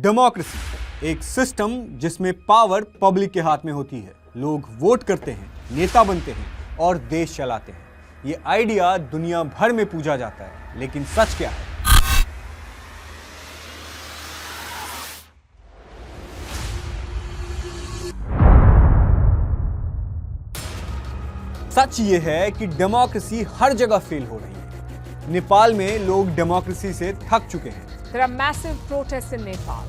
Democracy एक system जिसमें power public के हाथ में होती है। लोग वोट करते हैं, नेता बनते हैं और देश चलाते हैं। ये आइडिया दुनिया भर में पूजा जाता है, लेकिन सच क्या है? सच ये है कि डेमोक्रेसी हर जगह फेल हो रही है। नेपाल में लोग डेमोक्रेसी से थक चुके हैं। There are massive protests in Nepal.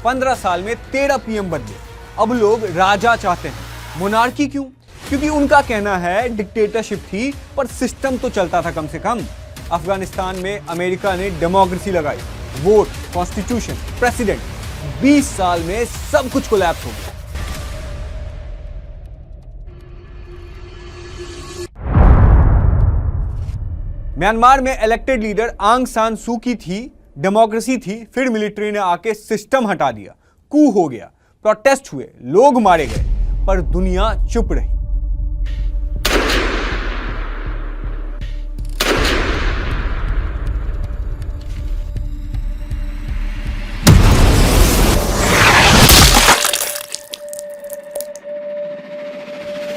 पंद्रह साल में 13 पीएम बदले। अब लोग राजा चाहते हैं। मोनार्की क्यों? क्योंकि उनका कहना है डिक्टेटरशिप थी पर सिस्टम तो चलता था कम से कम। अफगानिस्तान में अमेरिका ने डेमोक्रेसी लगाई, वोट, कॉन्स्टिट्यूशन, प्रेसिडेंट। 20 साल में सब कुछ कोलैप्स हो गया। म्यांमार में इलेक्टेड लीडर आंग सान सू की थी, डेमोक्रेसी थी, फिर मिलिट्री ने आके सिस्टम हटा दिया। कू हो गया, प्रोटेस्ट हुए, लोग मारे गए, पर दुनिया चुप रही।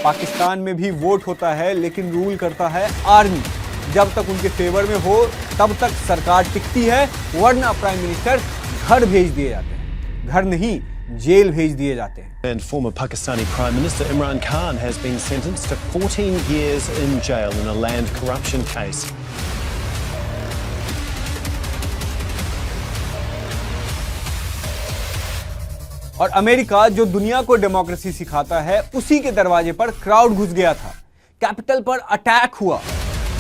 पाकिस्तान में भी वोट होता है, लेकिन रूल करता है आर्मी। जब तक उनके फेवर में हो तब तक सरकार टिकती है, वरना प्राइम मिनिस्टर घर भेज दिए जाते हैं। घर नहीं, जेल भेज दिए जाते हैं। And former Pakistani Prime Minister Imran Khan has been sentenced to 14 years in jail in a land corruption case. और अमेरिका जो दुनिया को डेमोक्रेसी सिखाता है, उसी के दरवाजे पर क्राउड घुस गया था। कैपिटल पर अटैक हुआ,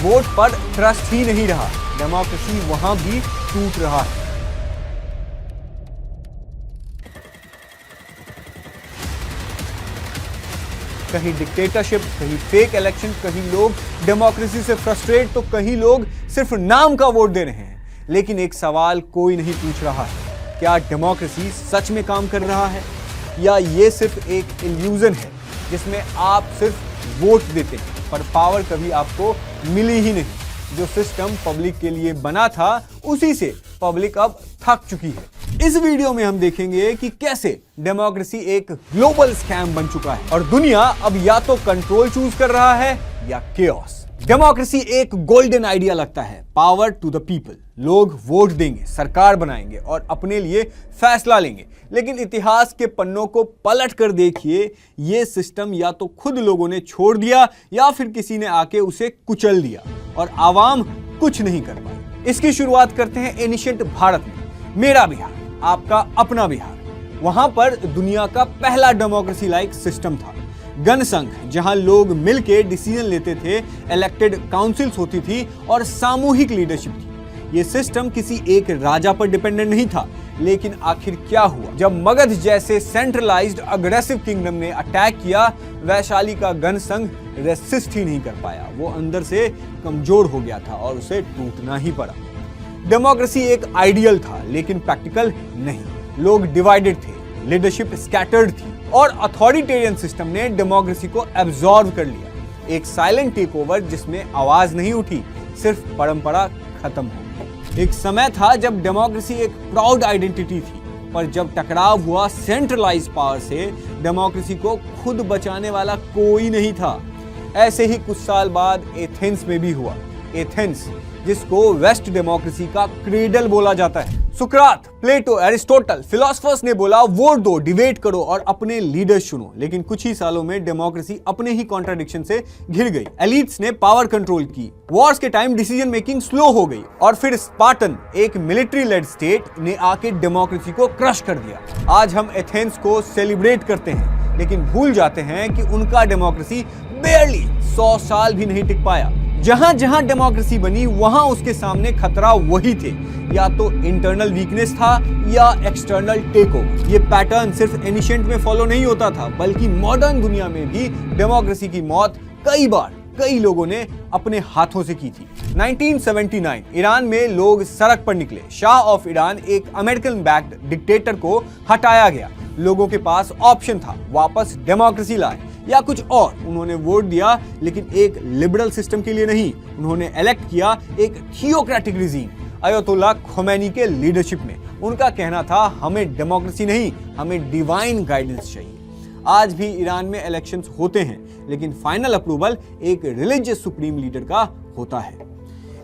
वोट पर ट्रस्ट ही नहीं रहा। डेमोक्रेसी वहां भी टूट रहा है। कहीं डिक्टेटरशिप, कहीं फेक इलेक्शन, कहीं लोग डेमोक्रेसी से फ्रस्ट्रेट, तो कहीं लोग सिर्फ नाम का वोट दे रहे हैं। लेकिन एक सवाल कोई नहीं पूछ रहा है, क्या डेमोक्रेसी सच में काम कर रहा है, या ये सिर्फ एक इल्यूजन है जिसमें आप सिर्फ वोट देते हैं पर पावर कभी आपको मिली ही नहीं। जो सिस्टम पब्लिक के लिए बना था, उसी से पब्लिक अब थक चुकी है। इस वीडियो में हम देखेंगे कि कैसे डेमोक्रेसी एक ग्लोबल स्कैम बन चुका है और दुनिया अब या तो कंट्रोल चूज कर रहा है या केओस। डेमोक्रेसी एक गोल्डन आइडिया लगता है, पावर टू द पीपल। लोग वोट देंगे, सरकार बनाएंगे और अपने लिए फैसला लेंगे। लेकिन इतिहास के पन्नों को पलट कर देखिए, ये सिस्टम या तो खुद लोगों ने छोड़ दिया या फिर किसी ने आके उसे कुचल दिया और आवाम कुछ नहीं कर पाई। इसकी शुरुआत करते हैं एनिशिएंट भारत में। मेरा बिहार, आपका अपना बिहार। वहां पर दुनिया का पहला डेमोक्रेसी लाइक सिस्टम था। गणसंघ, जहां लोग मिलके डिसीजन लेते थे, इलेक्टेड काउंसिल्स होती थी और सामूहिक लीडरशिप थी। ये सिस्टम किसी एक राजा पर डिपेंडेंट नहीं था। लेकिन आखिर क्या हुआ जब मगध जैसे सेंट्रलाइज्ड अग्रेसिव किंगडम ने अटैक किया? वैशाली का गणसंघ रेसिस्ट ही नहीं कर पाया। वो अंदर से कमजोर हो गया था और उसे टूटना ही पड़ा। डेमोक्रेसी एक आइडियल था, लेकिन प्रैक्टिकल नहीं। लोग डिवाइडेड थे, लीडरशिप स्कैटर्ड थी और अथॉरिटेरियन सिस्टम ने डेमोक्रेसी को एब्जॉर्ब कर लिया। एक साइलेंट टेक ओवर जिसमें आवाज नहीं उठी, सिर्फ परंपरा खत्म हो गई। एक समय था जब डेमोक्रेसी एक प्राउड आइडेंटिटी थी, पर जब टकराव हुआ सेंट्रलाइज पावर से, डेमोक्रेसी को खुद बचाने वाला कोई नहीं था। ऐसे ही कुछ साल बाद एथेंस में भी हुआ। एथेंस, जिसको वेस्ट डेमोक्रेसी का क्रेडल बोला जाता है। सुकरात, प्लेटो, एरिस्टोटल, फिलोसफर्स ने बोला वोट दो, डिबेट करो और अपने लीडर चुनो। लेकिन कुछ ही सालों में डेमोक्रेसी अपने ही कॉन्ट्राडिक्शन से घिर गई। एलिट्स ने पावर कंट्रोल की, वॉर्स के टाइम डिसीजन मेकिंग स्लो हो गई और फिर स्पार्टन, एक मिलिट्री लेड स्टेट, ने आके डेमोक्रेसी को क्रश कर दिया। आज हम एथेंस को सेलिब्रेट करते हैं, लेकिन भूल जाते हैं कि उनका डेमोक्रेसी बेयरली 100 साल भी नहीं टिक पाया। जहां जहां डेमोक्रेसी बनी, वहां उसके सामने खतरा वही थे, या तो इंटरनल वीकनेस था या एक्सटर्नल टेकओवर। ये पैटर्न सिर्फ एनिशिएंट में फॉलो नहीं होता था, बल्कि मॉडर्न दुनिया में भी डेमोक्रेसी की मौत कई बार कई लोगों ने अपने हाथों से की थी। 1979 ईरान में लोग सड़क पर निकले। शाह ऑफ ईरान, एक अमेरिकन बैक्ड डिक्टेटर को हटाया गया। लोगों के पास ऑप्शन था, वापस डेमोक्रेसी लाए या कुछ और। उन्होंने वोट दिया लेकिन एक लिबरल सिस्टम के लिए नहीं, उन्होंने इलेक्ट किया एक थियोक्रेटिक रिजीम, अयतुल्ला खोमैनी के लीडरशिप में। उनका कहना था हमें डेमोक्रेसी नहीं, हमें डिवाइन गाइडेंस चाहिए। आज भी ईरान में इलेक्शंस होते हैं लेकिन फाइनल अप्रूवल एक रिलीजियस सुप्रीम लीडर का होता है।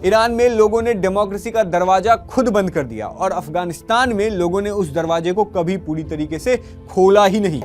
ईरान में लोगों ने डेमोक्रेसी का दरवाजा खुद बंद कर दिया और अफगानिस्तान में लोगों ने उस दरवाजे को कभी पूरी तरीके से खोला ही नहीं।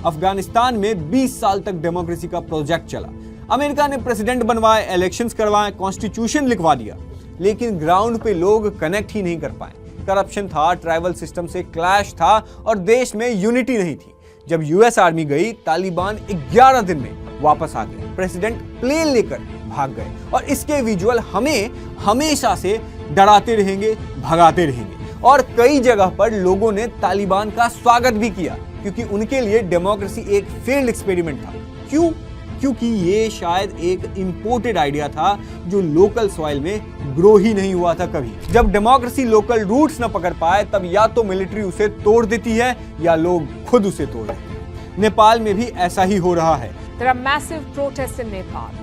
अफगानिस्तान में 20 साल तक डेमोक्रेसी का प्रोजेक्ट चला। अमेरिका ने प्रेसिडेंट बनवाए, इलेक्शंस करवाए, कॉन्स्टिट्यूशन लिखवा दिया, लेकिन ग्राउंड पे लोग कनेक्ट ही नहीं कर पाए। करप्शन था, ट्राइबल सिस्टम से क्लैश था और देश में यूनिटी नहीं थी। जब यूएस आर्मी गई, तालिबान 11 दिन में वापस आ गए, प्रेसिडेंट प्लेन लेकर भाग गए और इसके विजुअल हमें हमेशा से डराते रहेंगे, भगाते रहेंगे। और कई जगह पर लोगों ने तालिबान का स्वागत भी किया क्योंकि उनके लिए डेमोक्रेसी एक फेल्ड एक्सपेरिमेंट था। क्यों? क्योंकि ये शायद एक इंपोर्टेड आइडिया था जो लोकल सॉइल में ग्रो ही नहीं हुआ था कभी। जब डेमोक्रेसी लोकल रूट्स न पकड़ पाए तब या तो मिलिट्री उसे तोड़ देती है या लोग खुद उसे तोड़ देते हैं। नेपाल में भी ऐसा ही हो रहा है। There are massive protests in Nepal.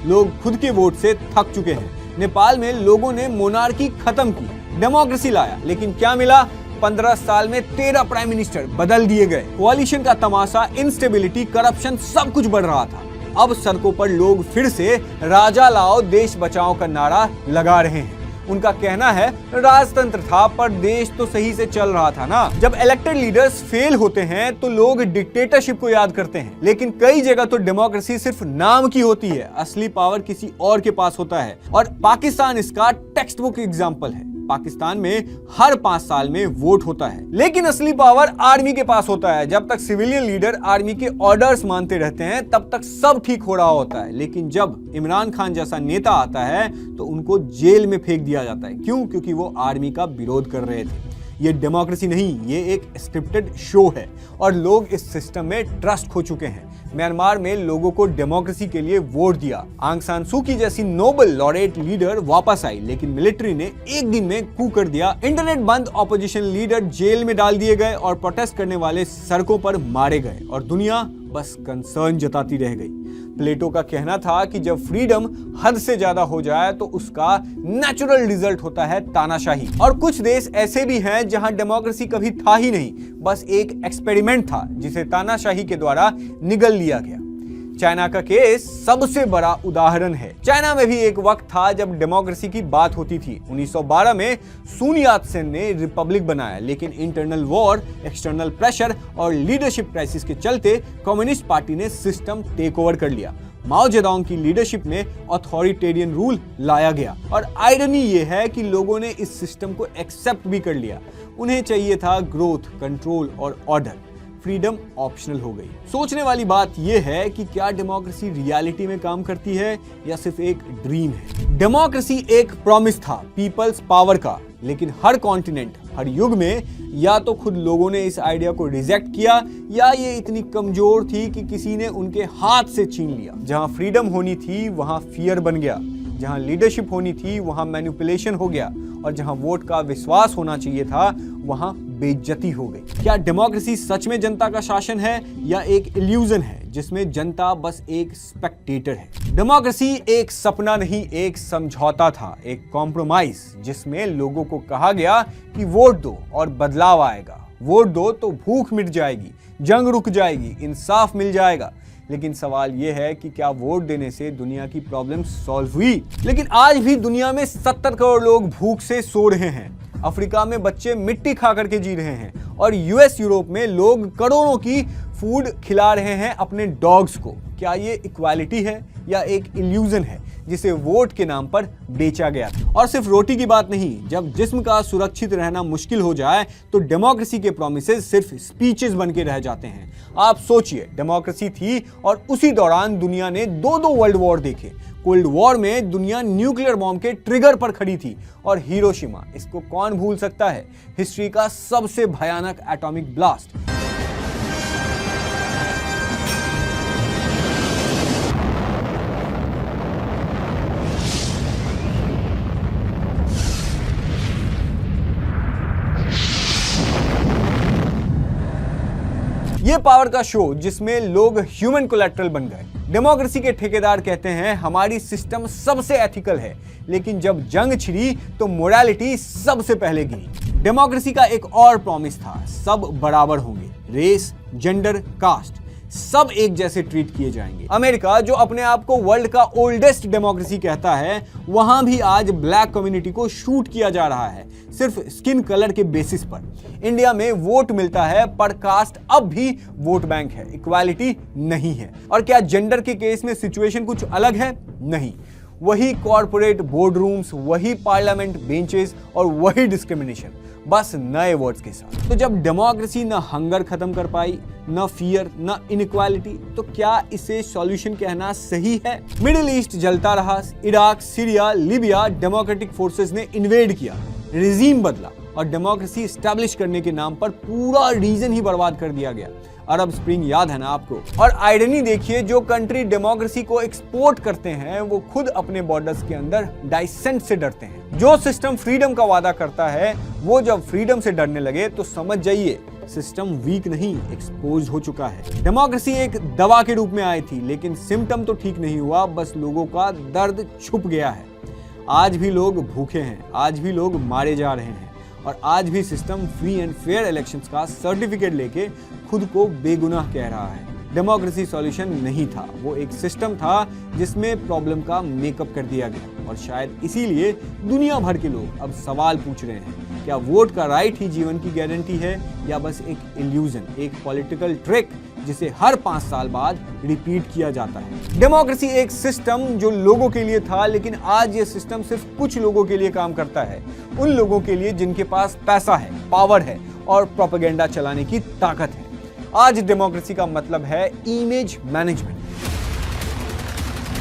लोग खुद के वोट से थक चुके हैं। नेपाल में लोगों ने मोनार्की खत्म की, डेमोक्रेसी लाया, लेकिन क्या मिला? 15 साल में 13 प्राइम मिनिस्टर बदल दिए गए। कोalition का तमाशा, इंस्टेबिलिटी, करप्शन सब कुछ बढ़ रहा था। अब सड़कों पर लोग फिर से राजा लाओ देश बचाओ का नारा लगा रहे हैं। उनका कहना है राजतंत्र था पर देश तो सही से चल रहा था ना। जब इलेक्टेड लीडर्स फेल होते हैं तो लोग डिक्टेटरशिप को याद करते हैं, लेकिन कई जगह तो डेमोक्रेसी सिर्फ नाम की होती है, असली पावर किसी और के पास होता है। और पाकिस्तान इसका टेक्स्ट बुक एग्जाम्पल है। पाकिस्तान में हर 5 साल में वोट होता है, लेकिन असली पावर आर्मी के पास होता है। जब तक सिविलियन लीडर आर्मी के ऑर्डर्स मानते रहते हैं तब तक सब ठीक हो रहा होता है, लेकिन जब इमरान खान जैसा नेता आता है तो उनको जेल में फेंक दिया जाता है। क्यों? क्योंकि वो आर्मी का विरोध कर रहे थे। ये डेमोक्रेसी नहीं, ये एक स्क्रिप्टेड शो है और लोग इस सिस्टम में ट्रस्ट खो चुके हैं। म्यांमार में लोगों को डेमोक्रेसी के लिए वोट दिया। आंग सान सू की जैसी नोबल लॉरेट लीडर वापस आई, लेकिन मिलिट्री ने एक दिन में कू कर दिया। इंटरनेट बंद, ऑपोजिशन लीडर जेल में डाल दिए गए और प्रोटेस्ट करने वाले सड़कों पर मारे गए और दुनिया बस कंसर्न जताती रह गई। प्लेटो का कहना था कि जब फ्रीडम हद से ज्यादा हो जाए तो उसका नेचुरल रिजल्ट होता है तानाशाही। और कुछ देश ऐसे भी हैं जहां डेमोक्रेसी कभी था ही नहीं, बस एक एक्सपेरिमेंट था जिसे तानाशाही के द्वारा निगल लिया गया। चाइना का केस सबसे बड़ा उदाहरण है। चाइना में भी एक वक्त था जब डेमोक्रेसी की बात होती थी। 1912 में सुन यात सेन ने रिपब्लिक बनाया, लेकिन इंटरनल वॉर, एक्सटर्नल प्रेशर और लीडरशिप क्राइसिस के चलते कम्युनिस्ट पार्टी ने सिस्टम टेक ओवर कर लिया। माओ जेडोंग की लीडरशिप में अथॉरिटेरियन रूल लाया गया और आयरनी ये है कि लोगों ने इस सिस्टम को एक्सेप्ट भी कर लिया। उन्हें चाहिए था ग्रोथ, कंट्रोल और ऑर्डर। फ्रीडम ऑप्शनल हो गई। सोचने वाली बात यह है कि क्या डेमोक्रेसी रियलिटी में काम करती है या सिर्फ एक ड्रीम है? डेमोक्रेसी एक प्रॉमिस था पीपल्स पावर का, लेकिन हर कॉन्टिनेंट, हर युग में या तो खुद लोगों ने इस आइडिया को रिजेक्ट किया या ये इतनी कमजोर थी कि किसी ने उनके हाथ से छीन लिया। जहां फ्रीडम होनी थी वहां फियर बन गया, जहां लीडरशिप होनी थी वहां मैनिपुलेशन हो गया और जहां वोट का विश्वास होना चाहिए था वहां बेइज्जती हो गई। क्या डेमोक्रेसी सच में जनता का शासन है या एक इल्यूजन है जिसमें जनता बस एक स्पेक्टेटर है? डेमोक्रेसी एक सपना नहीं, एक समझौता था, एक कॉम्प्रोमाइज जिसमें लोगों को कहा गया कि वोट दो और बदलाव आएगा, वोट दो तो भूख मिट जाएगी, जंग रुक जाएगी, इंसाफ मिल जाएगा। लेकिन सवाल यह है कि क्या वोट देने से दुनिया की प्रॉब्लम सॉल्व हुई? लेकिन आज भी दुनिया में 70 करोड़ लोग भूख से सो रहे हैं। अफ्रीका में बच्चे मिट्टी खा करके जी रहे हैं और यूएस, यूरोप में लोग करोड़ों की फूड खिला रहे हैं अपने डॉग्स को। क्या ये इक्वालिटी है या एक इल्यूजन है जिसे वोट के नाम पर बेचा गया? और सिर्फ रोटी की बात नहीं, जब जिस्म का सुरक्षित रहना मुश्किल हो जाए तो डेमोक्रेसी के प्रोमिसेस सिर्फ स्पीचेस बन के रह जाते हैं। आप सोचिए, डेमोक्रेसी थी और उसी दौरान दुनिया ने 2 वर्ल्ड वॉर देखे। कोल्ड वॉर में दुनिया न्यूक्लियर बॉम्ब के ट्रिगर पर खड़ी थी और हिरोशिमा, इसको कौन भूल सकता है, हिस्ट्री का सबसे भयानक एटॉमिक ब्लास्ट। ये पावर का शो जिसमें लोग ह्यूमन कोलैटरल बन गए। डेमोक्रेसी के ठेकेदार कहते हैं हमारी सिस्टम सबसे एथिकल है, लेकिन जब जंग छिड़ी तो मोरालिटी सबसे पहले गिरी। डेमोक्रेसी का एक और प्रॉमिस था, सब बराबर होंगे, रेस, जेंडर, कास्ट सब एक जैसे ट्रीट किए जाएंगे। अमेरिका जो अपने आप को वर्ल्ड का ओल्डेस्ट डेमोक्रेसी कहता है, वहां भी आज ब्लैक कम्युनिटी को शूट किया जा रहा है, सिर्फ स्किन कलर के बेसिस पर। इंडिया में वोट मिलता है पर कास्ट अब भी वोट बैंक है, इक्वालिटी नहीं है। और क्या जेंडर के केस में सिचुएशन कुछ अलग है? नहीं, वही कॉर्पोरेट बोर्ड रूम्स, वही पार्लियामेंट बेंचेस और वही डिस्क्रिमिनेशन, बस नए वर्ड्स के साथ। तो जब डेमोक्रेसी न हंगर खत्म कर पाई, न फियर, न इनइक्वालिटी, तो क्या इसे सॉल्यूशन कहना सही है? मिडिल ईस्ट जलता रहा, Iraq, Syria, Libya, democratic forces ने इन्वेड किया, रिजीम बदला और डेमोक्रेसी स्टैब्लिश करने के नाम पर पूरा रीजन ही बर्बाद कर दिया गया। अरब स्प्रिंग याद है ना आपको? और आयरनी देखिए, जो कंट्री डेमोक्रेसी को एक्सपोर्ट करते हैं वो खुद अपने बॉर्डर्स के अंदर डाइसेंट से डरते हैं। जो सिस्टम फ्रीडम का वादा करता है वो जब फ्रीडम से डरने लगे तो समझ जाइए सिस्टम वीक नहीं, एक्सपोज हो चुका है। डेमोक्रेसी एक दवा के रूप में आई थी, लेकिन सिम्टम तो ठीक नहीं हुआ, बस लोगों का दर्द छुप गया है। आज भी लोग भूखे हैं, आज भी लोग मारे जा रहे हैं और आज भी system free and fair elections का सर्टिफिकेट लेके खुद को बेगुनाह कह रहा है। डेमोक्रेसी सॉल्यूशन नहीं था, वो एक सिस्टम था जिसमें प्रॉब्लम का मेकअप कर दिया गया और शायद इसीलिए दुनिया भर के लोग अब सवाल पूछ रहे हैं, क्या वोट का राइट ही जीवन की गारंटी है या बस एक इल्यूजन, एक पॉलिटिकल ट्रिक जिसे हर 5 साल बाद रिपीट किया जाता है। डेमोक्रेसी एक सिस्टम जो लोगों के लिए था, लेकिन आज ये सिस्टम सिर्फ कुछ लोगों के लिए काम करता है, उन लोगों के लिए जिनके पास पैसा है, पावर है और प्रोपेगेंडा चलाने की ताकत है। आज डेमोक्रेसी का मतलब है इमेज मैनेजमेंट।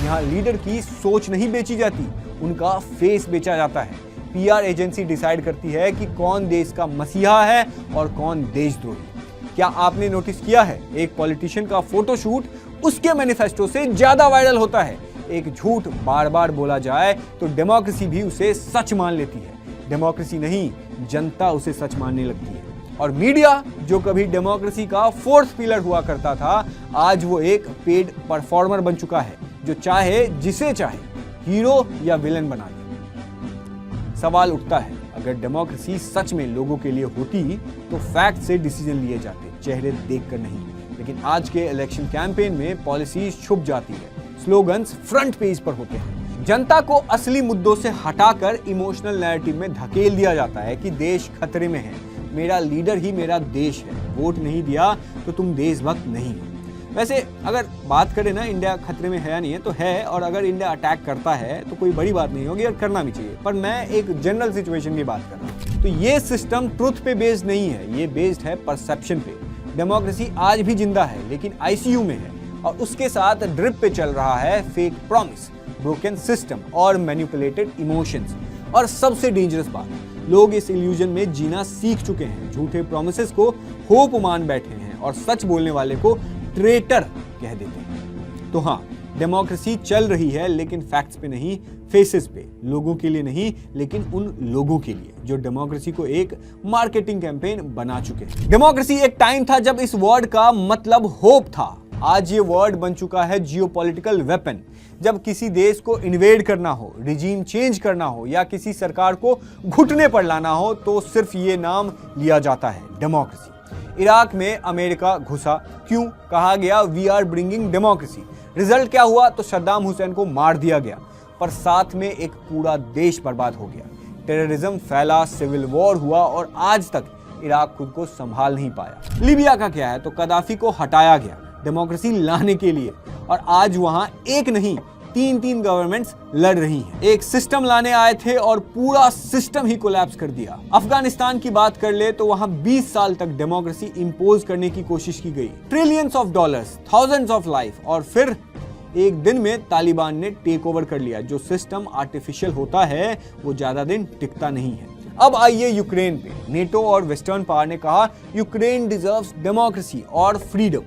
यहाँ लीडर की सोच नहीं बेची जाती, उनका फेस बेचा जाता है। पीआर एजेंसी डिसाइड करती है कि कौन देश का मसीहा है और कौन देशद्रोही। क्या आपने नोटिस किया है, एक पॉलिटिशियन का फोटोशूट उसके मैनिफेस्टो से ज्यादा वायरल होता है। एक झूठ बार बार बोला जाए तो डेमोक्रेसी भी उसे सच मान लेती है। डेमोक्रेसी नहीं, जनता उसे सच मानने लगती है। और मीडिया जो कभी डेमोक्रेसी का फोर्थ पिलर हुआ करता था, आज वो एक पेड परफॉर्मर बन चुका है, जो चाहे जिसे चाहे हीरो या विलेन बना दे। सवाल उठता है, अगर डेमोक्रेसी सच में लोगों के लिए होती तो फैक्ट से डिसीजन लिए जाते, चेहरे देखकर नहीं। लेकिन आज के इलेक्शन कैंपेन में पॉलिसी छुप जाती है, स्लोगन्स फ्रंट पेज पर होते हैं। जनता को असली मुद्दों से हटाकर इमोशनल नैरेटिव में धकेल दिया जाता है कि देश खतरे में है, मेरा लीडर ही मेरा देश है, वोट नहीं दिया तो तुम देशभक्त नहीं हो। वैसे अगर बात करें ना, इंडिया खतरे में है या नहीं है, तो है। और अगर इंडिया अटैक करता है तो कोई बड़ी बात नहीं होगी और करना भी चाहिए, पर मैं एक जनरल सिचुएशन की बात कर रहा हूँ। तो ये सिस्टम ट्रुथ पे बेस्ड नहीं है, ये बेस्ड है परसेप्शन पे। डेमोक्रेसी आज भी जिंदा है, लेकिन आईसीयू में है और उसके साथ ड्रिप पे चल रहा है फेक प्रॉमिस, ब्रोकन सिस्टम और मैनिपुलेटेड इमोशंस। और सबसे डेंजरस बात, लोग इस इल्यूजन में जीना सीख चुके हैं, झूठे प्रोमिसेस को होप मान बैठे हैं और सच बोलने वाले को ट्रेटर कह देते हैं। तो हाँ, डेमोक्रेसी चल रही है, लेकिन फैक्ट्स पे नहीं, फेसेस पे। लोगों के लिए नहीं, लेकिन उन लोगों के लिए जो डेमोक्रेसी को एक मार्केटिंग कैंपेन बना चुके हैं। डेमोक्रेसी एक टाइम था जब इस वर्ड का मतलब होप था। आज ये वर्ड बन चुका है जियोपॉलिटिकल वेपन। जब किसी देश को इन्वेड करना हो, रिजीम चेंज करना हो या किसी सरकार को घुटने पर लाना हो, तो सिर्फ ये नाम लिया जाता है, डेमोक्रेसी। इराक में अमेरिका घुसा, क्यों? कहा गया we are bringing democracy. Result क्या हुआ? तो सद्दाम हुसैन को मार दिया गया, पर साथ में एक पूरा देश बर्बाद हो गया। टेररिज्म फैला, सिविल वॉर हुआ और आज तक इराक खुद को संभाल नहीं पाया। लीबिया का क्या है? तो कदाफी को हटाया गया डेमोक्रेसी लाने के लिए, और आज वहां एक नहीं 3 गवर्नमेंट्स लड़ रही हैं। एक सिस्टम लाने आए थे और पूरा सिस्टम ही कोलैप्स कर दिया। अफगानिस्तान की बात कर ले तो वहां 20 साल तक डेमोक्रेसी इंपोज करने की कोशिश की गई, trillions of dollars, thousands of life, और फिर एक दिन में तालिबान ने टेक ओवर कर लिया। जो सिस्टम आर्टिफिशियल होता है वो ज्यादा दिन टिकता नहीं है। अब आइए यूक्रेन पे। नेटो और वेस्टर्न पावर ने कहा यूक्रेन डिजर्व्स डेमोक्रेसी और फ्रीडम,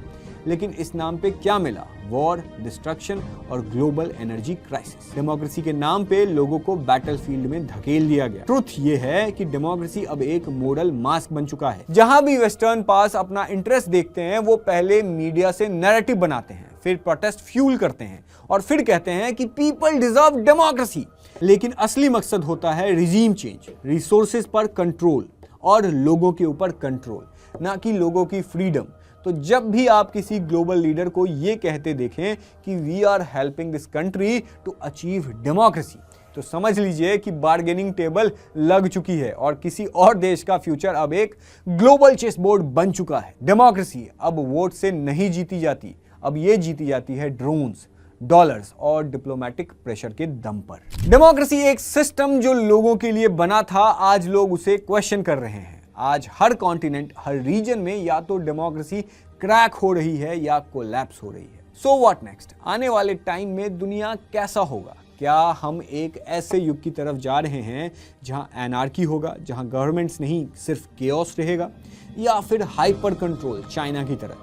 लेकिन इस नाम पे क्या मिला? वॉर, डिस्ट्रक्शन और ग्लोबल एनर्जी क्राइसिस। डेमोक्रेसी के नाम पे लोगों को बैटलफील्ड में धकेल दिया गया। ट्रुथ ये है कि डेमोक्रेसी अब एक मॉडल मास्क बन चुका है। जहां भी वेस्टर्न पास अपना इंटरेस्ट देखते हैं, वो पहले मीडिया से नैरेटिव बनाते हैं, फिर प्रोटेस्ट फ्यूल करते हैं और फिर कहते हैं कि पीपल डिजर्व डेमोक्रेसी। लेकिन असली मकसद होता है रिजीम चेंज, रिसोर्सेज पर कंट्रोल और लोगों के ऊपर कंट्रोल, ना कि लोगों की फ्रीडम। तो जब भी आप किसी ग्लोबल लीडर को ये कहते देखें कि we are helping this country to achieve democracy, तो समझ लीजिए कि बार्गेनिंग टेबल लग चुकी है और किसी और देश का फ्यूचर अब एक ग्लोबल चेस बोर्ड बन चुका है। डेमोक्रेसी अब वोट से नहीं जीती जाती, अब ये जीती जाती है ड्रोन्स, डॉलर्स और डिप्लोमेटिक प्रेशर के दम पर। डेमोक्रेसी एक सिस्टम जो लोगों के लिए बना था, आज लोग उसे क्वेश्चन कर रहे हैं। आज हर कॉन्टिनेंट, हर रीजन में या तो डेमोक्रेसी क्रैक हो रही है या कोलैप्स हो रही है। So what next? आने वाले टाइम में दुनिया कैसा होगा? क्या हम एक ऐसे युग की तरफ जा रहे हैं जहां एनार्की होगा, जहां गवर्नमेंट्स नहीं सिर्फ केओस रहेगा, या फिर हाइपर कंट्रोल चाइना की तरह,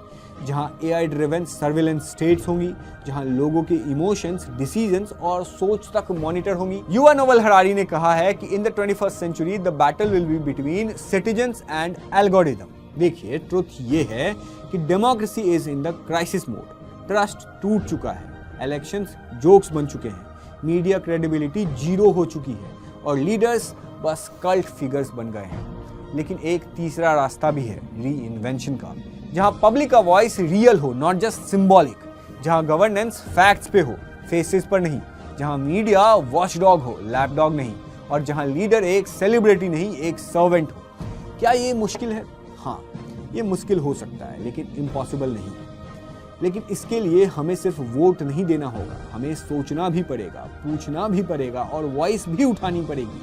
जहां AI ड्रिवन सर्विलेंस स्टेट्स होंगी, जहां लोगों के इमोशंस, डिसीजंस और सोच तक मॉनिटर होंगी? युवा नोबेल हरारी ने कहा है कि in the 21st century the battle will be between citizens and algorithms. देखिए, ट्रुथ ये है कि democracy is in the crisis mode. Trust टूट चुका है, इलेक्शंस जोक्स बन चुके हैं, मीडिया क्रेडिबिलिटी जीरो हो चुकी है और लीडर्स बस कल्ट फिगर्स बन गए हैं। लेकिन एक तीसरा रास्ता भी है, री इन्वेंशन का, जहां पब्लिक का वॉइस रियल हो, नॉट जस्ट सिंबॉलिक, जहां गवर्नेंस फैक्ट्स पे हो, फेसेस पर नहीं, जहां मीडिया वॉचडॉग हो, लैपडॉग नहीं, और जहां लीडर एक सेलिब्रिटी नहीं, एक सर्वेंट हो। क्या ये मुश्किल है? हाँ, ये मुश्किल हो सकता है, लेकिन इम्पॉसिबल नहीं है। लेकिन इसके लिए हमें सिर्फ वोट नहीं देना होगा, हमें सोचना भी पड़ेगा, पूछना भी पड़ेगा और वॉइस भी उठानी पड़ेगी।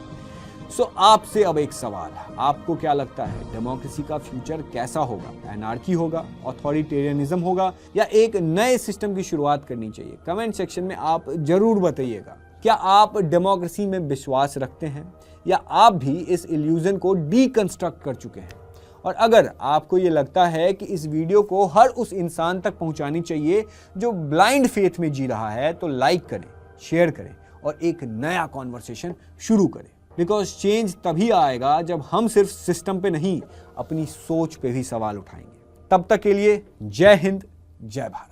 सो आपसे अब एक सवाल, आपको क्या लगता है डेमोक्रेसी का फ्यूचर कैसा होगा? एनार्की होगा, ऑथोरिटेरियनिज्म होगा, या एक नए सिस्टम की शुरुआत करनी चाहिए? कमेंट सेक्शन में आप जरूर बताइएगा। क्या आप डेमोक्रेसी में विश्वास रखते हैं या आप भी इस इल्यूजन को डीकंस्ट्रक्ट कर चुके हैं? और अगर आपको ये लगता है कि इस वीडियो को हर उस इंसान तक पहुंचानी चाहिए जो ब्लाइंड फेथ में जी रहा है, तो लाइक करें, शेयर करें और एक नया कॉन्वर्सेशन शुरू करें। बिकॉज चेंज तभी आएगा जब हम सिर्फ सिस्टम पे नहीं, अपनी सोच पे भी सवाल उठाएंगे। तब तक के लिए जय हिंद, जय भारत।